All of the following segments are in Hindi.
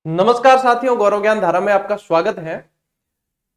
नमस्कार साथियों, गौरव ज्ञान धारा में आपका स्वागत है।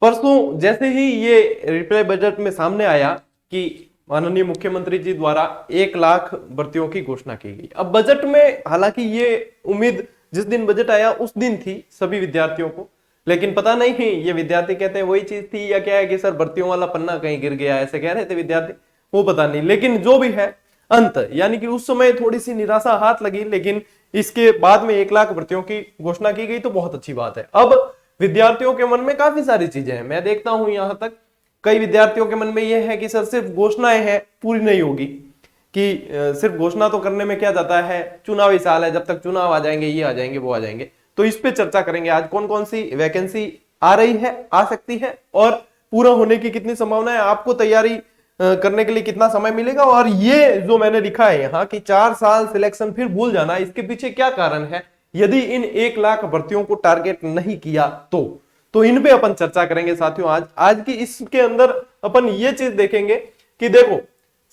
परसों जैसे ही ये रिप्लाई बजट में सामने आया कि माननीय मुख्यमंत्री जी द्वारा 1 लाख भर्तियों की घोषणा की गई। अब बजट में हालांकि ये उम्मीद जिस दिन बजट आया उस दिन थी सभी विद्यार्थियों को, लेकिन पता नहीं ये विद्यार्थी कहते हैं वही चीज थी या क्या है कि सर भर्तियों वाला पन्ना कहीं गिर गया, ऐसे कह रहे थे विद्यार्थी, वो पता नहीं। लेकिन जो भी है अंत यानी कि उस समय थोड़ी सी निराशा हाथ लगी, लेकिन इसके बाद में 1 लाख भर्तियों की घोषणा की गई तो बहुत अच्छी बात है। अब विद्यार्थियों के मन में काफी सारी चीजें हैं, मैं देखता हूं यहां तक कई विद्यार्थियों के मन में यह है कि सर सिर्फ घोषणाएं हैं, पूरी नहीं होगी, कि सिर्फ घोषणा तो करने में क्या जाता है, चुनावी साल है, जब तक चुनाव आ जाएंगे, ये आ जाएंगे, वो आ जाएंगे। तो इस पे चर्चा करेंगे आज, कौन कौन सी वैकेंसी आ रही है, आ सकती है और पूरा होने की कितनी संभावना है, आपको तैयारी करने के लिए कितना समय मिलेगा, और ये जो मैंने लिखा है यहाँ कि 4 साल सिलेक्शन फिर भूल जाना, इसके पीछे क्या कारण है, यदि इन 1 लाख भर्तियों को टारगेट नहीं किया तो इन पे अपन चर्चा करेंगे साथियों। आज की इसके अंदर अपन ये चीज देखेंगे कि देखो,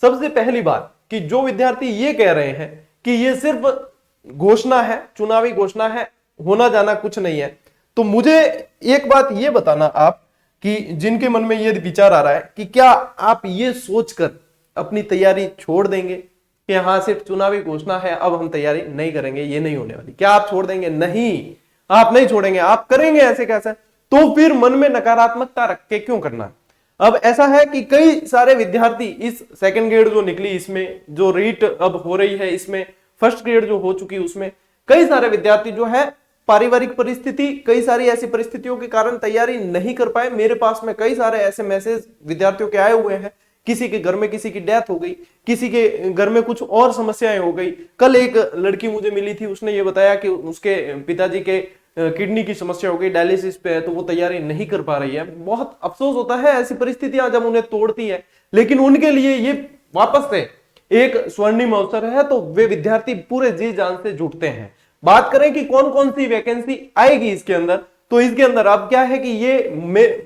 सबसे पहली बात कि जो विद्यार्थी ये कह रहे हैं कि ये सिर्फ घोषणा है, चुनावी घोषणा है, होना जाना कुछ नहीं है, तो मुझे एक बात ये बताना आप कि जिनके मन में ये विचार आ रहा है कि क्या आप ये सोचकर अपनी तैयारी छोड़ देंगे कि हाँ सिर्फ चुनावी घोषणा है, अब हम तैयारी नहीं करेंगे, ये नहीं होने वाली, क्या आप छोड़ देंगे? नहीं, आप नहीं छोड़ेंगे, आप करेंगे ऐसे कैसे? तो फिर मन में नकारात्मकता रख के क्यों करना? अब ऐसा है कि कई सारे विद्यार्थी इस सेकंड ग्रेड जो निकली, इसमें जो रीट अब हो रही है, इसमें फर्स्ट ग्रेड जो हो चुकी, उसमें कई सारे विद्यार्थी जो है पारिवारिक परिस्थिति, कई सारी ऐसी परिस्थितियों के कारण तैयारी नहीं कर पाए। मेरे पास में कई सारे ऐसे मैसेज विद्यार्थियों के आए हुए हैं, किसी के घर में किसी की डेथ हो गई, किसी के घर में कुछ और समस्याएं हो गई। कल एक लड़की मुझे मिली थी, उसने ये बताया कि उसके पिताजी के किडनी की समस्या हो गई, डायलिसिस पे है, तो वो तैयारी नहीं कर पा रही है। बहुत अफसोस होता है ऐसी परिस्थितियां जब उन्हें तोड़ती है, लेकिन उनके लिए ये वापस से एक स्वर्णिम अवसर है, तो वे विद्यार्थी पूरे जी जान से जुटते हैं। बात करें कि कौन कौन सी वैकेंसी आएगी इसके अंदर, तो इसके अंदर अब क्या है कि ये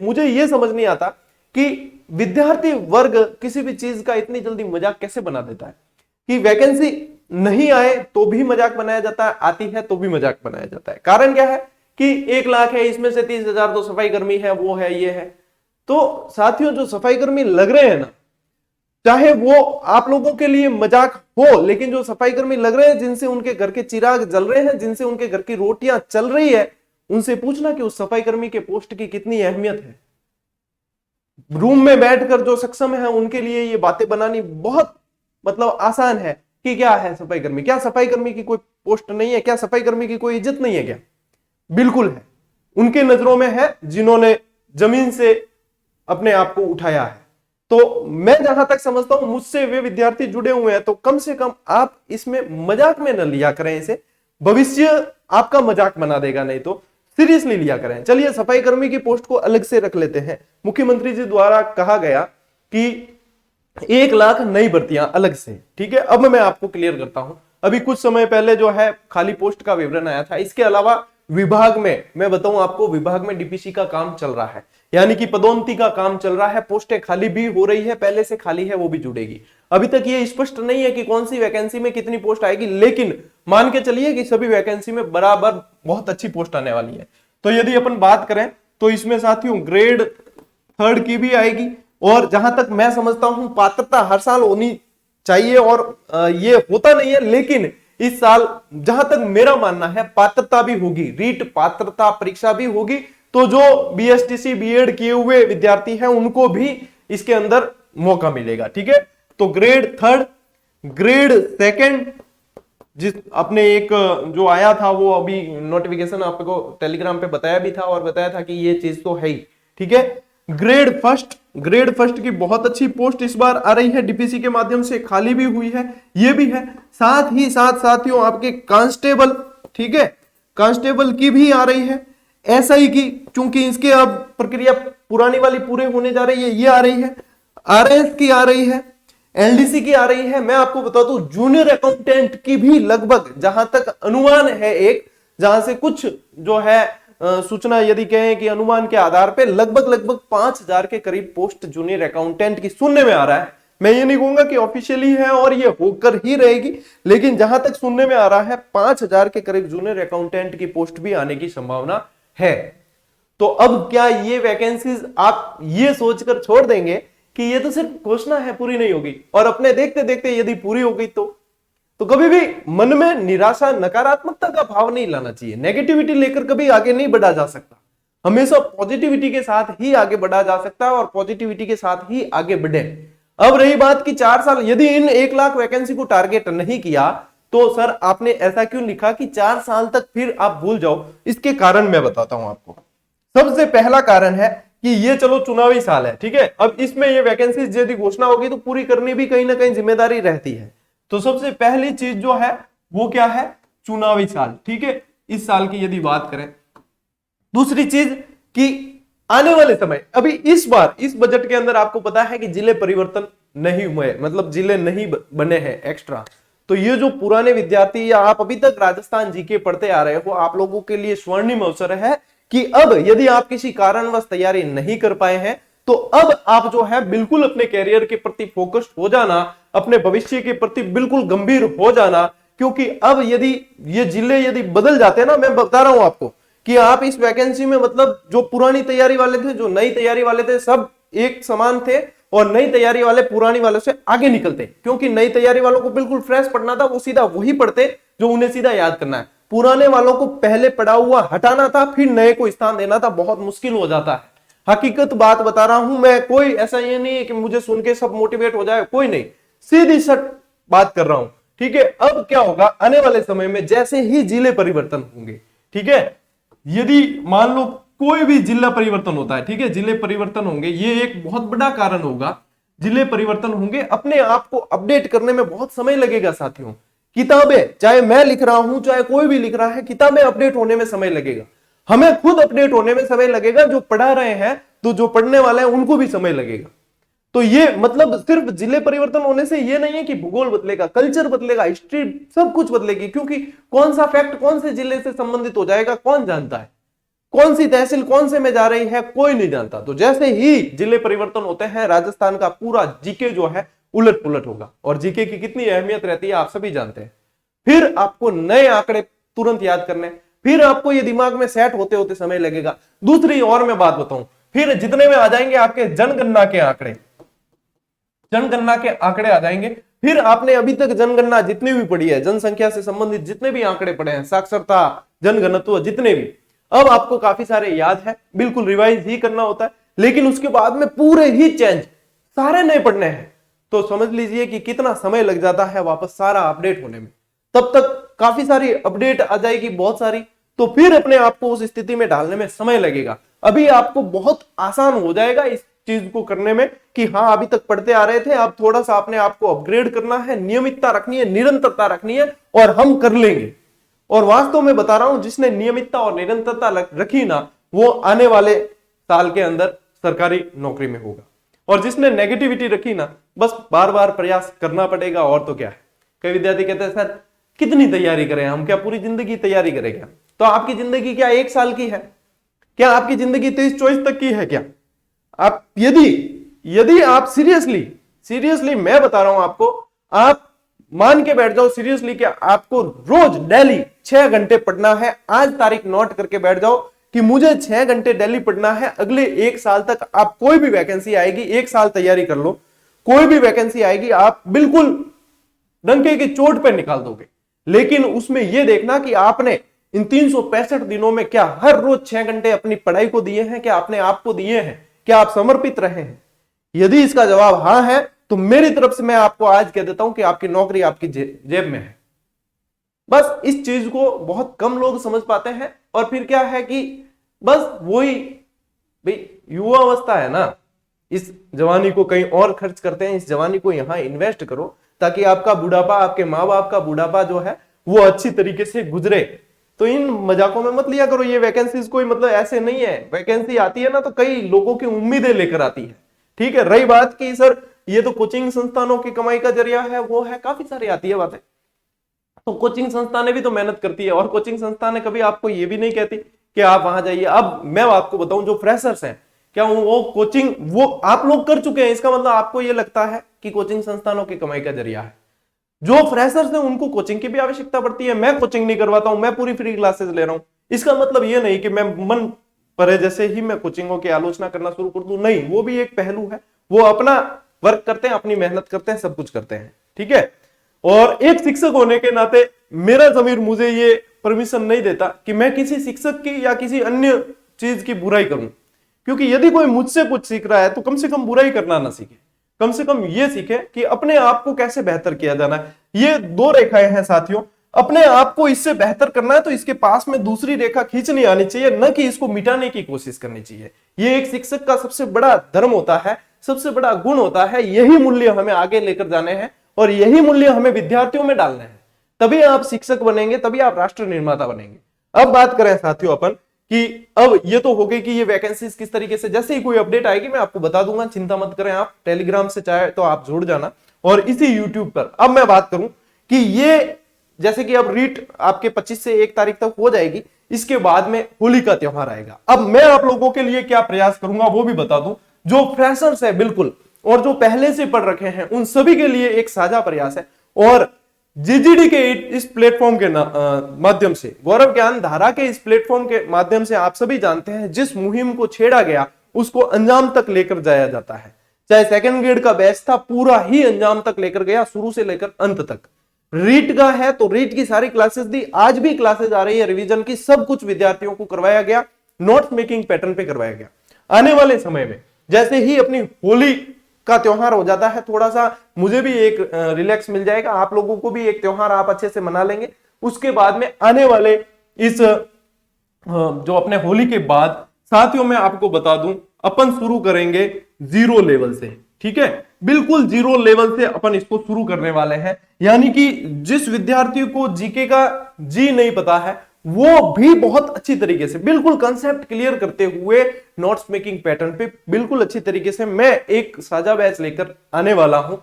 मुझे ये समझ नहीं आता कि विद्यार्थी वर्ग किसी भी चीज का इतनी जल्दी मजाक कैसे बना देता है कि वैकेंसी नहीं आए तो भी मजाक बनाया जाता है, आती है तो भी मजाक बनाया जाता है। कारण क्या है कि 1 लाख है, इसमें से 30,000 तो सफाई कर्मी है, वो है, ये है। तो साथियों, जो सफाई कर्मी लग रहे हैं ना, चाहे वो आप लोगों के लिए मजाक हो, लेकिन जो सफाई कर्मी लग रहे हैं, जिनसे उनके घर के चिराग जल रहे हैं, जिनसे उनके घर की रोटियां चल रही है, उनसे पूछना कि उस सफाई कर्मी के पोस्ट की कितनी अहमियत है। रूम में बैठकर जो सक्षम है उनके लिए ये बातें बनानी बहुत आसान है कि क्या है सफाई कर्मी, क्या सफाई कर्मी की कोई पोस्ट नहीं है, क्या सफाई कर्मी की कोई इज्जत नहीं है? क्या बिल्कुल है, उनके नजरों में है, जिन्होंने जमीन से अपने आप को उठाया है। तो मैं जहां तक समझता हूं, मुझसे वे विद्यार्थी जुड़े हुए हैं, तो कम से कम आप इसमें मजाक में न लिया करें इसे, भविष्य आपका मजाक बना देगा, नहीं तो सीरियसली लिया करें। चलिए, सफाई कर्मी की पोस्ट को अलग से रख लेते हैं। मुख्यमंत्री जी द्वारा कहा गया कि 1 लाख नई भर्तियां अलग से, ठीक है। अब मैं आपको क्लियर करता हूं, अभी कुछ समय पहले जो है खाली पोस्ट का विवरण आया था, इसके अलावा विभाग में मैं बताऊं आपको, विभाग में डीपीसी का काम चल रहा है, यानी कि पदोन्नति का काम चल रहा है, पोस्टें खाली भी हो रही है, पहले से खाली है वो भी जुड़ेगी। अभी तक ये स्पष्ट नहीं है कि कौन सी वैकेंसी में कितनी पोस्ट आएगी, लेकिन मान के चलिए कि सभी वैकेंसी में बराबर बहुत अच्छी पोस्ट आने वाली है। तो यदि अपन बात करें तो इसमें साथियों ग्रेड 3 की भी आएगी, और जहां तक मैं समझता हूं पात्रता हर साल होनी चाहिए, और ये होता नहीं है, लेकिन इस साल जहां तक मेरा मानना है पात्रता भी होगी, रीट पात्रता परीक्षा भी होगी, तो जो बीएसटीसी बीएड किए हुए विद्यार्थी हैं उनको भी इसके अंदर मौका मिलेगा, ठीक है। तो ग्रेड 3, ग्रेड 2 जिस अपने एक जो आया था, वो अभी नोटिफिकेशन आपको टेलीग्राम पे बताया भी था, और बताया था कि ये चीज तो है ही, ठीक है। ग्रेड फर्स्ट की बहुत अच्छी पोस्ट इस बार आ रही है, डीपीसी के माध्यम से खाली भी हुई है, ये भी है। साथ ही साथ साथियों आपके कांस्टेबल, ठीक है, कांस्टेबल की भी आ रही है, एसआई की, चूंकि इसके अब प्रक्रिया पुरानी वाली पूरे होने जा रही है, ये आ रही है। आरएएस की आ रही है, एलडीसी की आ रही है। मैं आपको बता दूं, जूनियर अकाउंटेंट की भी लगभग, जहां तक अनुमान है, एक जहां से कुछ जो है सूचना यदि कहें कि अनुमान के आधार पे लगभग 5,000 के करीब पोस्ट जूनियर अकाउंटेंट की सुनने में आ रहा है, मैं ये नहीं कहूंगा कि ऑफिशियली है और ये होकर ही रहेगी, लेकिन जहां तक सुनने में आ रहा है 5,000 के करीब जूनियर अकाउंटेंट की पोस्ट भी आने की संभावना है। तो अब क्या ये वैकेंसीज आप ये सोचकर छोड़ देंगे कि ये तो सिर्फ घोषणा है, पूरी नहीं होगी, और अपने देखते देखते यदि पूरी हो गई तो कभी भी मन में निराशा, नकारात्मकता का भाव नहीं लाना चाहिए। नेगेटिविटी लेकर कभी आगे नहीं बढ़ा जा सकता, हमेशा पॉजिटिविटी के साथ ही आगे बढ़ा जा सकता है और पॉजिटिविटी के साथ ही आगे बढ़े। अब रही बात कि 4 साल, यदि इन 1 लाख वैकेंसी को टारगेट नहीं किया तो सर आपने ऐसा क्यों लिखा कि 4 साल तक फिर आप भूल जाओ? इसके कारण मैं बताता हूं आपको। सबसे पहला कारण है कि ये चलो चुनावी साल है, ठीक है, अब इसमें ये वैकेंसी यदि घोषणा होगी तो पूरी करनी भी कहीं ना कहीं जिम्मेदारी रहती है। तो सबसे पहली चीज जो है वो क्या है? चुनावी साल, ठीक है, इस साल की यदि बात करें। दूसरी चीज कि आने वाले समय, अभी इस बार इस बजट के अंदर आपको पता है कि जिले परिवर्तन नहीं हुए, मतलब जिले नहीं बने हैं एक्स्ट्रा। तो ये जो पुराने विद्यार्थी या आप अभी तक राजस्थान जीके पढ़ते आ रहे हो, आप लोगों के लिए स्वर्णिम अवसर है कि अब यदि आप किसी कारणवश तैयारी नहीं कर पाए हैं तो अब आप जो है बिल्कुल अपने कैरियर के प्रति फोकस्ड हो जाना, अपने भविष्य के प्रति बिल्कुल गंभीर हो जाना, क्योंकि अब यदि ये जिले यदि बदल जाते हैं ना, मैं बता रहा हूं आपको कि आप इस वैकेंसी में, मतलब जो पुरानी तैयारी वाले थे, जो नई तैयारी वाले थे, सब एक समान थे और नई तैयारी वाले पुरानी वालों से आगे निकलते, क्योंकि नई तैयारी वालों को बिल्कुल फ्रेश पढ़ना था, वो सीधा वही पढ़ते जो उन्हें सीधा याद करना है। पुराने वालों को पहले पढ़ा हुआ हटाना था, फिर नए को स्थान देना था, बहुत मुश्किल हो जाता है। हकीकत बात बता रहा हूं मैं, कोई ऐसा ये नहीं है कि मुझे सुन के सब मोटिवेट हो जाए, कोई नहीं, सीधी सट बात कर रहा हूं, ठीक है। अब क्या होगा आने वाले समय में, जैसे ही जिले परिवर्तन होंगे, ठीक है, यदि मान लो कोई भी जिला परिवर्तन होता है, ठीक है, जिले परिवर्तन होंगे, ये एक बहुत बड़ा कारण होगा। जिले परिवर्तन होंगे, अपने आप को अपडेट करने में बहुत समय लगेगा साथियों। किताबें, चाहे मैं लिख रहा हूं चाहे कोई भी लिख रहा है, किताबें अपडेट होने में समय लगेगा, हमें खुद अपडेट होने में समय लगेगा, जो पढ़ा रहे हैं तो जो पढ़ने वाले हैं उनको भी समय लगेगा। तो ये मतलब सिर्फ जिले परिवर्तन होने से ये नहीं है कि भूगोल बदलेगा, कल्चर बदलेगा, हिस्ट्री सब कुछ बदलेगी, क्योंकि कौन सा फैक्ट कौन से जिले से संबंधित हो जाएगा कौन जानता है, कौन सी तहसील कौन से में जा रही है कोई नहीं जानता। तो जैसे ही जिले परिवर्तन होते हैं, राजस्थान का पूरा जीके जो है उलट पुलट होगा, और जीके की कितनी अहमियत रहती है आप सभी जानते हैं। फिर आपको नए आंकड़े तुरंत याद करने, फिर आपको ये दिमाग में सेट होते होते समय लगेगा। दूसरी और मैं बात बताऊं, फिर जितने में आ जाएंगे आपके जनगणना के आंकड़े, जनगणना के आंकड़े आ जाएंगे। फिर आपने अभी तक जनगणना जितनी भी पढ़ी है, जनसंख्या से संबंधित जितने भी आंकड़े पढ़े हैं, साक्षरता, जनघनत्व, जितने भी, अब आपको काफी सारे याद है, बिल्कुल रिवाइज ही करना होता है, लेकिन उसके बाद में पूरे ही चेंज, सारे नए पढ़ने हैं। तो समझ लीजिए कि कितना समय लग जाता है वापस सारा अपडेट होने में। तब तक काफी सारी अपडेट आ जाएगी, बहुत सारी, तो फिर अपने आप को उस स्थिति में डालने में समय लगेगा। अभी आपको बहुत आसान हो जाएगा इस चीज को करने में कि हाँ अभी तक पढ़ते आ रहे थे, अब थोड़ा सा अपने आप को अपग्रेड करना है, नियमितता रखनी है, निरंतरता रखनी है, और हम कर लेंगे। और वास्तव में बता रहा हूं, जिसने नियमितता और निरंतरता रखी ना, वो आने वाले साल के अंदर सरकारी नौकरी में होगा, और जिसने नेगेटिविटी रखी ना, बस बार बार प्रयास करना पड़ेगा, और तो क्या है। कई विद्यार्थी कहते हैं सर कितनी तैयारी करें हम, क्या पूरी जिंदगी तैयारी करें क्या? तो आपकी जिंदगी क्या 1 साल की है क्या? आपकी जिंदगी 23-24 तक की है क्या? आप यदि आप सीरियसली मैं बता रहा हूं आपको, आप मान के बैठ जाओ सीरियसली कि आपको रोज डेली 6 घंटे पढ़ना है। आज तारीख नोट करके बैठ जाओ कि मुझे 6 घंटे डेली पढ़ना है। अगले 1 साल तक आप कोई भी वैकेंसी आएगी, 1 साल तैयारी कर लो, कोई भी वैकेंसी आएगी आप बिल्कुल डंके की चोट पर निकाल दोगे। लेकिन उसमें यह देखना कि आपने इन 365 दिनों में क्या हर रोज 6 घंटे अपनी पढ़ाई को दिए हैं, क्या अपने आप को दिए हैं, क्या आप समर्पित रहे हैं? यदि इसका जवाब हां है तो मेरी तरफ से मैं आपको आज कह देता हूं कि आपकी नौकरी आपकी जेब में है। बस इस चीज को बहुत कम लोग समझ पाते हैं, और फिर क्या है कि बस वही भाई युवा अवस्था है ना, इस जवानी को कहीं और खर्च करते हैं, इस जवानी को यहां इन्वेस्ट करो ताकि आपका बुढ़ापा, आपके माँ बाप का बुढ़ापा जो है वो अच्छी तरीके से गुजरे। तो इन मजाकों में मत लिया करो। ये वैकेंसीज कोई मतलब ऐसे नहीं है, वैकेंसी आती है ना तो कई लोगों की उम्मीदें लेकर आती है, ठीक है। रही बात कि सर ये तो कोचिंग संस्थानों की कमाई का जरिया है, वो है, काफी सारी आती है बातें। तो कोचिंग संस्थानें भी तो मेहनत करती है, और कोचिंग संस्थानें कभी आपको ये भी नहीं कहती कि आप वहां जाइए। अब मैं आपको बताऊं, जो फ्रेशर्स हैं, क्या वो कोचिंग वो आप लोग कर चुके हैं, इसका मतलब आपको ये लगता है कि कोचिंग संस्थानों की कमाई का जरिया है? जो फ्रेशर्स हैं उनको कोचिंग की भी आवश्यकता पड़ती है। मैं कोचिंग नहीं करवाता हूं, मैं पूरी फ्री क्लासेस ले रहा हूं, इसका मतलब ये नहीं कि मैं मन परे जैसे ही मैं कोचिंगों की आलोचना करना शुरू कर दूं, नहीं, वो भी एक पहलू है, वो अपना वर्क करते हैं, अपनी मेहनत करते हैं, सब कुछ करते हैं, ठीक है। और एक शिक्षक होने के नाते मेरा जमीर मुझे ये परमिशन नहीं देता कि मैं किसी शिक्षक की या किसी अन्य चीज की बुराई करूं, क्योंकि यदि कोई मुझसे कुछ सीख रहा है तो कम से कम बुराई करना ना सीखे, कम से कम ये सीखे कि अपने आप को कैसे बेहतर किया जाना है। ये दो रेखाएं हैं साथियों, अपने आप को इससे बेहतर करना है तो इसके पास में दूसरी रेखा खींचनी आनी चाहिए, न कि इसको मिटाने की कोशिश करनी चाहिए। ये एक शिक्षक का सबसे बड़ा धर्म होता है, सबसे बड़ा गुण होता है, यही मूल्य हमें आगे लेकर जाने हैं और यही मूल्य हमें विद्यार्थियों में डालने हैं, तभी आप शिक्षक बनेंगे, तभी आप राष्ट्र निर्माता बनेंगे। अब बात करें साथियों अपन कि अब ये तो हो गई कि ये वैकेंसीज किस तरीके से, जैसे ही कोई अपडेट आएगी मैं आपको बता दूंगा, चिंता मत करें। आप टेलीग्राम से चाहे तो आप जुड़ जाना और इसी यूट्यूब पर। अब मैं बात करूं कि ये जैसे कि अब रीट आपके 25 से 1 तारीख तक हो जाएगी, इसके बाद में होली का त्योहार आएगा। अब मैं आप लोगों के लिए क्या प्रयास करूंगा वो भी बता दूं। जो फ्रेशर्स है बिल्कुल और जो पहले से पढ़ रखे हैं उन सभी के लिए एक साझा प्रयास है, और जीजीडी के इस प्लेटफॉर्म के माध्यम से, गौरव ज्ञान धारा के इस प्लेटफॉर्म के माध्यम से आप सभी जानते हैं जिस मुहिम को छेड़ा गया उसको अंजाम तक लेकर जाया जाता है। चाहे सेकंड ग्रेड का बैच था, पूरा ही अंजाम तक लेकर गया, शुरू से लेकर अंत तक। रीट का है तो रीट की सारी क्लासेस दी, आज भी क्लासेस आ रही है रिवीजन की, सब कुछ विद्यार्थियों को करवाया गया, नोट्स मेकिंग पैटर्न पे करवाया गया। आने वाले समय में जैसे ही अपनी होली का त्योहार हो जाता है, थोड़ा सा मुझे भी एक रिलैक्स मिल जाएगा, आप लोगों को भी एक त्योहार आप अच्छे से मना लेंगे। उसके बाद में आने वाले इस जो अपने होली के बाद साथियों मैं आपको बता दूं, अपन शुरू करेंगे 0 लेवल से, ठीक है, बिल्कुल 0 लेवल से अपन इसको शुरू करने वाले हैं। यानी कि जिस विद्यार्थी को जीके का जी नहीं पता है वो भी बहुत अच्छी तरीके से बिल्कुल कंसेप्ट क्लियर करते हुए नोट्स मेकिंग पैटर्न पे बिल्कुल अच्छी तरीके से मैं एक साझा बैच लेकर आने वाला हूं।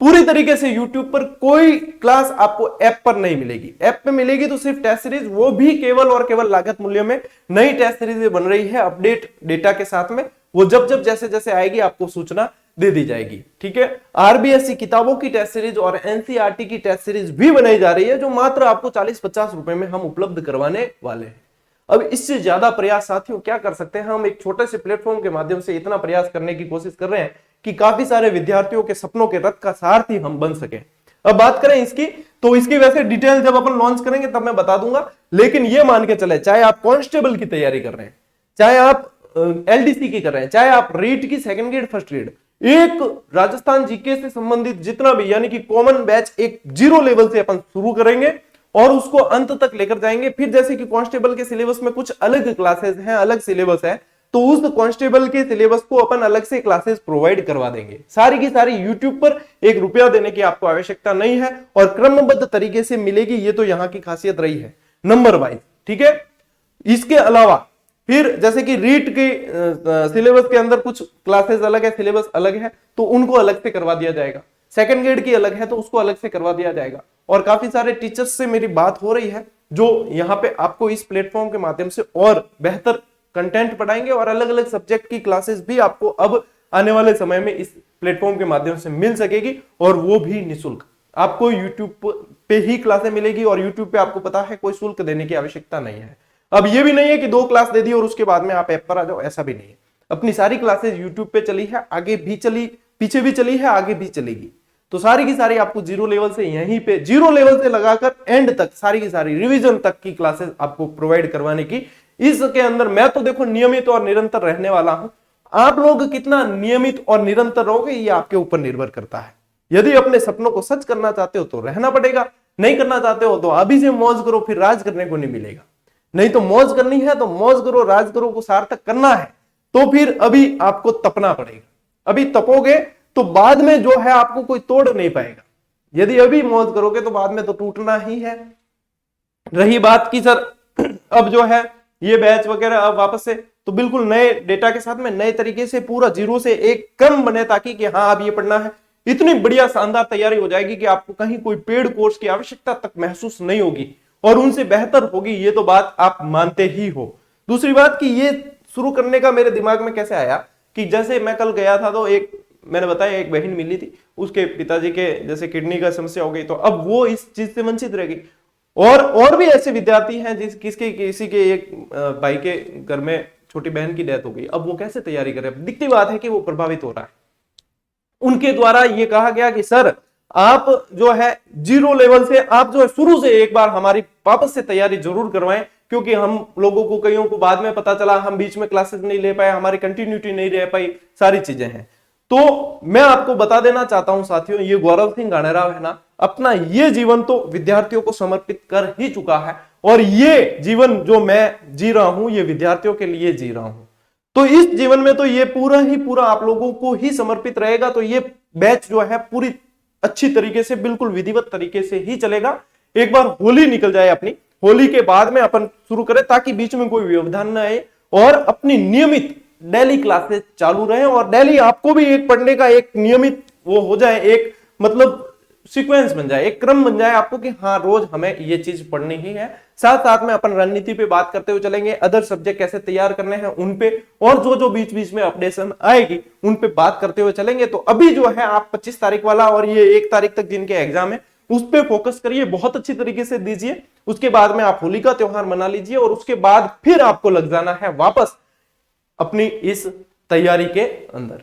पूरी तरीके से YouTube पर कोई क्लास आपको ऐप पर नहीं मिलेगी, ऐप पे मिलेगी तो सिर्फ टेस्ट सीरीज, वो भी केवल और केवल लागत मूल्य में। नई टेस्ट सीरीज बन रही है अपडेट डेटा के साथ में, वो जब जब जैसे जैसे आएगी आपको सूचना दे दी जाएगी, ठीक है। आरबीएससी किताबों की टेस्ट सीरीज और एनसीईआरटी की टेस्ट सीरीज भी बनाई जा रही है, जो मात्र आपको 40-50 रुपए में हम उपलब्ध करवाने वाले हैं। अब इससे ज्यादा प्रयास साथियों क्या कर सकते हैं, हम एक छोटे से प्लेटफॉर्म के माध्यम से इतना प्रयास करने की कोशिश कर रहे हैं कि काफी सारे विद्यार्थियों के सपनों के रथ का सारथी हम बन सके। अब बात करें इसकी, तो इसकी वैसे डिटेल जब अपन लॉन्च करेंगे तब मैं बता दूंगा, लेकिन ये मान के चले, चाहे आप कांस्टेबल की तैयारी कर रहे हैं, चाहे आप एलडीसी की कर रहे हैं, चाहे आप रीट की सेकंड ग्रेड फर्स्ट ग्रेड, एक राजस्थान जीके से संबंधित जितना भी यानी कि कॉमन बैच एक 0 लेवल से अपन शुरू करेंगे और उसको अंत तक लेकर जाएंगे। फिर जैसे कि कांस्टेबल के सिलेबस में कुछ अलग क्लासेस हैं, अलग सिलेबस है, तो उस कांस्टेबल के सिलेबस को अपन अलग से क्लासेस प्रोवाइड करवा देंगे। सारी की सारी यूट्यूब पर, 1 रुपया देने की आपको आवश्यकता नहीं है और क्रमबद्ध तरीके से मिलेगी, ये तो यहां की खासियत रही है, नंबर वाइज, ठीक है। इसके अलावा फिर जैसे कि रीट के सिलेबस के अंदर कुछ क्लासेस अलग है, सिलेबस अलग है, तो उनको अलग से करवा दिया जाएगा। सेकंड ग्रेड की अलग है तो उसको अलग से करवा दिया जाएगा। और काफी सारे टीचर्स से मेरी बात हो रही है जो यहाँ पे आपको इस प्लेटफॉर्म के माध्यम से और बेहतर कंटेंट पढ़ाएंगे और अलग अलग सब्जेक्ट की क्लासेस भी आपको अब आने वाले समय में इस प्लेटफॉर्म के माध्यम से मिल सकेगी, और वो भी निःशुल्क। आपको यूट्यूब पे ही क्लासें मिलेगी और यूट्यूब पे आपको पता है कोई शुल्क देने की आवश्यकता नहीं है। अब ये भी नहीं है कि 2 क्लास दे दी और उसके बाद में आप ऐप पर आ जाओ, ऐसा भी नहीं है। अपनी सारी क्लासेस यूट्यूब पे चली है, आगे भी चली, पीछे भी चली है, आगे भी चलेगी। तो सारी की सारी आपको 0 लेवल से यहीं पे 0 लेवल से लगाकर एंड तक सारी की सारी रिवीजन तक की क्लासेस आपको प्रोवाइड करवाने की, इसके अंदर मैं तो देखो नियमित और निरंतर रहने वाला हूं। आप लोग कितना नियमित और निरंतर रहोगे ये आपके ऊपर निर्भर करता है। यदि अपने सपनों को सच करना चाहते हो तो रहना पड़ेगा, नहीं करना चाहते हो तो अभी से मौज करो, फिर राज करने को नहीं मिलेगा। नहीं तो मौज करनी है तो मौज करो, राज करो को सार्थक करना है तो फिर अभी आपको तपना पड़ेगा। अभी तपोगे तो बाद में जो है आपको कोई तोड़ नहीं पाएगा। यदि अभी मौज करोगे तो बाद में तो टूटना ही है। रही बात की सर अब जो है ये बैच वगैरह अब वापस से तो बिल्कुल नए डेटा के साथ में नए तरीके से पूरा 0 से एक क्रम बने, ताकि कि हाँ अब ये पढ़ना है, इतनी बढ़िया शानदार तैयारी हो जाएगी कि आपको कहीं कोई पेड कोर्स की आवश्यकता तक महसूस नहीं होगी और उनसे बेहतर होगी, ये तो बात आप मानते ही हो। दूसरी बात कि ये शुरू करने का मेरे दिमाग में कैसे आया कि जैसे मैं कल गया था तो एक मैंने बताया एक बहन मिली थी, उसके पिताजी के जैसे किडनी का समस्या हो गई, तो अब वो इस चीज से वंचित रह गई। और भी ऐसे विद्यार्थी हैं किसी के एक भाई के घर में छोटी बहन की डेथ हो गई, अब वो कैसे तैयारी करे? दिखती बात है कि वो प्रभावित हो रहा है। उनके द्वारा ये कहा गया कि सर आप जो है जीरो लेवल से आप जो है शुरू से एक बार हमारी वापस से तैयारी जरूर करवाएं, क्योंकि हम लोगों को कईयों को बाद में पता चला हम बीच में क्लासेस नहीं ले पाए, हमारी कंटिन्यूटी नहीं रह पाई, सारी चीजें हैं। तो मैं आपको बता देना चाहता हूं साथियों, ये गौरव सिंह गानेराव है ना, अपना ये जीवन तो विद्यार्थियों को समर्पित कर ही चुका है, और ये जीवन जो मैं जी रहा हूं ये विद्यार्थियों के लिए जी रहा हूं। तो इस जीवन में तो ये पूरा ही पूरा आप लोगों को ही समर्पित रहेगा। तो ये बैच जो है पूरी अच्छी तरीके से बिल्कुल विधिवत तरीके से ही चलेगा। एक बार होली निकल जाए अपनी, होली के बाद में अपन शुरू करें ताकि बीच में कोई व्यवधान न आए, और अपनी नियमित डेली क्लासेस चालू रहे, और डेली आपको भी एक पढ़ने का एक नियमित वो हो जाए, एक मतलब सीक्वेंस बन जाए, एक क्रम बन जाए आपको कि हाँ रोज हमें ये चीज पढ़नी ही है। साथ साथ में अपन रणनीति पे बात करते हुए चलेंगे, अदर सब्जेक्ट कैसे तैयार करने हैं उन पे, और जो जो बीच बीच में अपडेशन आएगी उन पे बात करते हुए चलेंगे। तो अभी जो है आप 25 तारीख वाला और ये 1 तारीख तक जिनके एग्जाम है उस पे फोकस करिए, बहुत अच्छी तरीके से दीजिए। उसके बाद में आप होली का त्योहार मना लीजिए, और उसके बाद फिर आपको लग जाना है वापस अपनी इस तैयारी के अंदर।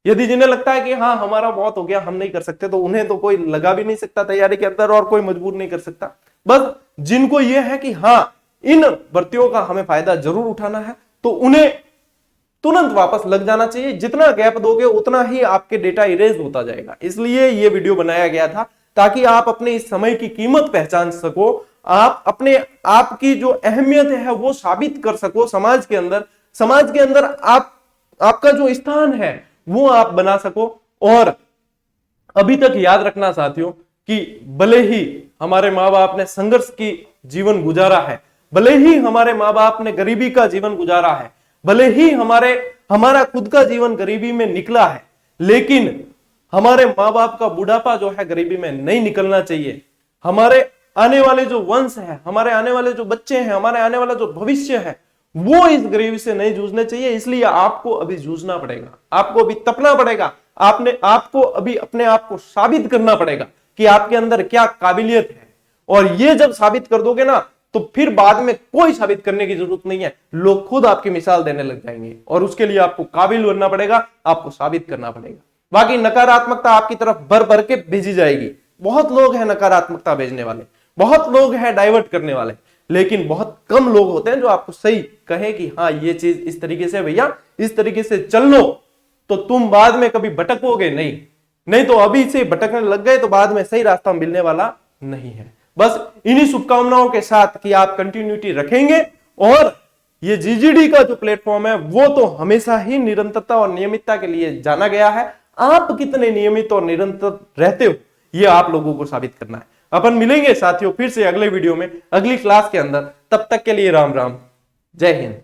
यदि जिन्हें लगता है कि हाँ हमारा बहुत हो गया हम नहीं कर सकते, तो उन्हें तो कोई लगा भी नहीं सकता तैयारी के अंदर, और कोई मजबूर नहीं कर सकता। बस जिनको यह है कि हाँ इन भर्तियों का हमें फायदा जरूर उठाना है, तो उन्हें तुरंत वापस लग जाना चाहिए। जितना गैप दोगे उतना ही आपके डेटा इरेज होता जाएगा। इसलिए यह वीडियो बनाया गया था ताकि आप अपने इस समय की कीमत पहचान सको, आप अपने आप की जो अहमियत है वो साबित कर सको समाज के अंदर आपका जो स्थान है वो आप बना सको। और अभी तक याद रखना साथियों कि भले ही हमारे माँ बाप ने संघर्ष की जीवन गुजारा है, भले ही हमारे माँ बाप ने गरीबी का जीवन गुजारा है, भले ही हमारा खुद का जीवन गरीबी में निकला है, लेकिन हमारे माँ बाप का बुढ़ापा जो है गरीबी में नहीं निकलना चाहिए। हमारे आने वाले जो वंश है, हमारे आने वाले जो बच्चे हैं, हमारे आने वाला जो भविष्य है वो इस गरीबी से नहीं जूझने चाहिए। इसलिए आपको अभी जूझना पड़ेगा, आपको अभी तपना पड़ेगा, आपको अभी अपने आप को साबित करना पड़ेगा कि आपके अंदर क्या काबिलियत है। और ये जब साबित कर दोगे ना तो फिर बाद में कोई साबित करने की जरूरत नहीं है, लोग खुद आपकी मिसाल देने लग जाएंगे। और उसके लिए आपको काबिल बनना पड़ेगा, आपको साबित करना पड़ेगा। बाकी नकारात्मकता आपकी तरफ भर भर के भेजी जाएगी। बहुत लोग हैं नकारात्मकता भेजने वाले, बहुत लोग हैं डाइवर्ट करने वाले, लेकिन बहुत कम लोग होते हैं जो आपको सही कहे कि हाँ ये चीज इस तरीके से भैया इस तरीके से चल लो, तो तुम बाद में कभी भटकोगे नहीं तो अभी से भटकने लग गए तो बाद में सही रास्ता मिलने वाला नहीं है। बस इन्हीं शुभकामनाओं के साथ कि आप कंटिन्यूटी रखेंगे, और ये जीजीडी का जो प्लेटफॉर्म है वो तो हमेशा ही निरंतरता और नियमितता के लिए जाना गया है। आप कितने नियमित और निरंतर रहते हो ये आप लोगों को साबित करना है। अपन मिलेंगे साथियों फिर से अगले वीडियो में, अगली क्लास के अंदर। तब तक के लिए राम राम, जय हिंद।